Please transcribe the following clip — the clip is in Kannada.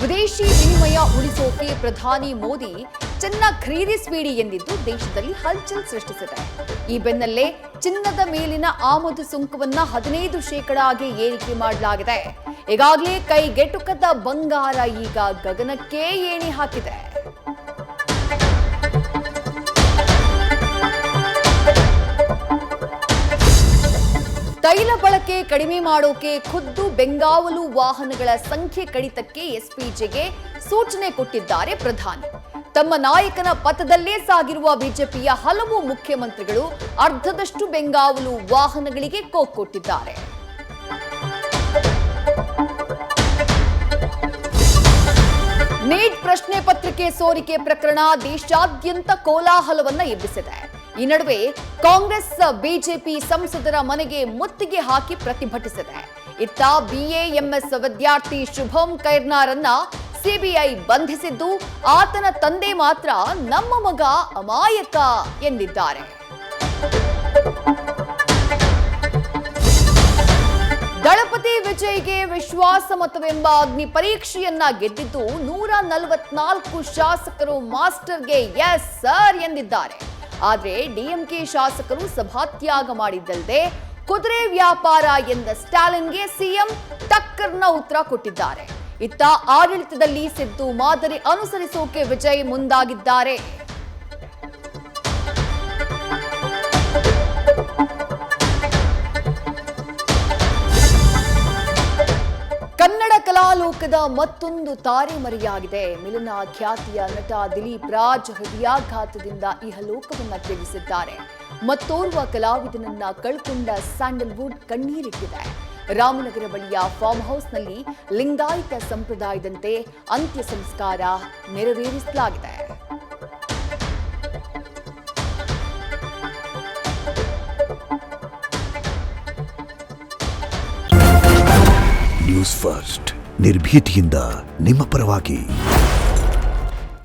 ವಿದೇಶಿ ವಿನಿಮಯ ಉಳಿಸೋಕೆ ಪ್ರಧಾನಿ ಮೋದಿ ಚಿನ್ನ ಖರೀದಿಸಬೇಡಿ ಎಂದಿದ್ದು ದೇಶದಲ್ಲಿ ಹಲ್ಚಲ್ ಸೃಷ್ಟಿಸಿದೆ. ಈ ಬೆನ್ನಲ್ಲೇ ಚಿನ್ನದ ಮೇಲಿನ ಆಮದು ಸುಂಕವನ್ನ 15% ಏರಿಕೆ ಮಾಡಲಾಗಿದೆ. ಈಗಾಗಲೇ ಕೈಗೆಟುಕದ ಬಂಗಾರ ಈಗ ಗಗನಕ್ಕೆ ಏಣಿ ಹಾಕಿದೆ. ತೈಲ ಬಳಕೆ ಕಡಿಮೆ ಮಾಡೋಕೆ ಖುದ್ದು ಬೆಂಗಾವಲು ವಾಹನಗಳ ಸಂಖ್ಯೆ ಕಡಿತಕ್ಕೆ ಎಸ್ಪಿಜಿಗೆ ಸೂಚನೆ ಕೊಟ್ಟಿದ್ದಾರೆ ಪ್ರಧಾನಿ. ತಮ್ಮ ನಾಯಕನ ಪಥದಲ್ಲೇ ಸಾಗಿರುವ ಬಿಜೆಪಿಯ ಹಲವು ಮುಖ್ಯಮಂತ್ರಿಗಳು ಅರ್ಧದಷ್ಟು ಬೆಂಗಾವಲು ವಾಹನಗಳಿಗೆ ಕೋಕ್ ಕೊಟ್ಟಿದ್ದಾರೆ. ನೀಟ್ ಪ್ರಶ್ನೆ ಪತ್ರಿಕೆ ಸೋರಿಕೆ ಪ್ರಕರಣ ದೇಶಾದ್ಯಂತ ಕೋಲಾಹಲವನ್ನ ಎಬ್ಬಿಸಿದೆ. ಈ ನಡುವೆ ಕಾಂಗ್ರೆಸ್ ಬಿಜೆಪಿ ಸಂಸದರ ಮನೆಗೆ ಮುತ್ತಿಗೆ ಹಾಕಿ ಪ್ರತಿಭಟಿಸಿದೆ. ಇತ್ತ ಬಿಎಎಂಎಸ್ ವಿದ್ಯಾರ್ಥಿ ಶುಭಂ ಕೈರ್ನಾರನ್ನ ಸಿಬಿಐ ಬಂಧಿಸಿದ್ದು, ಆತನ ತಂದೆ ಮಾತ್ರ ನಮ್ಮ ಮಗ ಅಮಾಯಕ ಎಂದಿದ್ದಾರೆ. ದಳಪತಿ ವಿಜಯ್ಗೆ ವಿಶ್ವಾಸ ಮತವೆಂಬ ಅಗ್ನಿ ಪರೀಕ್ಷೆಯನ್ನ ಗೆದ್ದಿದ್ದು 144 ಶಾಸಕರು ಮಾಸ್ಟರ್ಗೆ ಎಸ್ ಸರ್ ಎಂದಿದ್ದಾರೆ. ಆದರೆ ಡಿಎಂಕೆ ಶಾಸಕರು ಸಭಾತ್ಯಾಗ ಮಾಡಿದ್ದಲ್ಲದೆ ಕುದುರೆ ವ್ಯಾಪಾರ ಎಂದ ಸ್ಟಾಲಿನ್ಗೆ ಸಿಎಂ ಟಕ್ಕರ್ನ ಉತ್ತರ ಕೊಟ್ಟಿದ್ದಾರೆ. ಇತ್ತ ಆಡಳಿತದಲ್ಲಿ ಸಿದ್ದು ಮಾದರಿ ಅನುಸರಿಸೋಕೆ ವಿಜಯ್ ಮುಂದಾಗಿದ್ದಾರೆ. ಕನ್ನಡ ಕಲಾಲೋಕದ ಮತ್ತೊಂದು ತಾರೆ ಮರೆಯಾಗಿದೆ. ಮಿಲನ ಖ್ಯಾತಿಯ ನಟ ದಿಲೀಪ್ ರಾಜ್ ಹೃದಯಾಘಾತದಿಂದ ಇಹಲೋಕವನ್ನ ತ್ಯಜಿಸಿದ್ದಾರೆ. ಮತ್ತೋರ್ವ ಕಲಾವಿದನನ್ನ ಕಳ್ಕೊಂಡ ಸ್ಯಾಂಡಲ್ವುಡ್ ಕಣ್ಣೀರಿಟ್ಟಿದೆ. ರಾಮನಗರ ಬಳಿಯ ಫಾರ್ಮ್ ಹೌಸ್ನಲ್ಲಿ ಲಿಂಗಾಯತ ಸಂಪ್ರದಾಯದಂತೆ ಅಂತ್ಯ ಸಂಸ್ಕಾರ ನೆರವೇರಿಸಲಾಗಿದೆ. ನ್ಯೂಸ್ ಫಸ್ಟ್ ನಿರ್ಭೀತಿಯಿಂದ ನಿಮ್ಮ ಪರವಾಗಿ.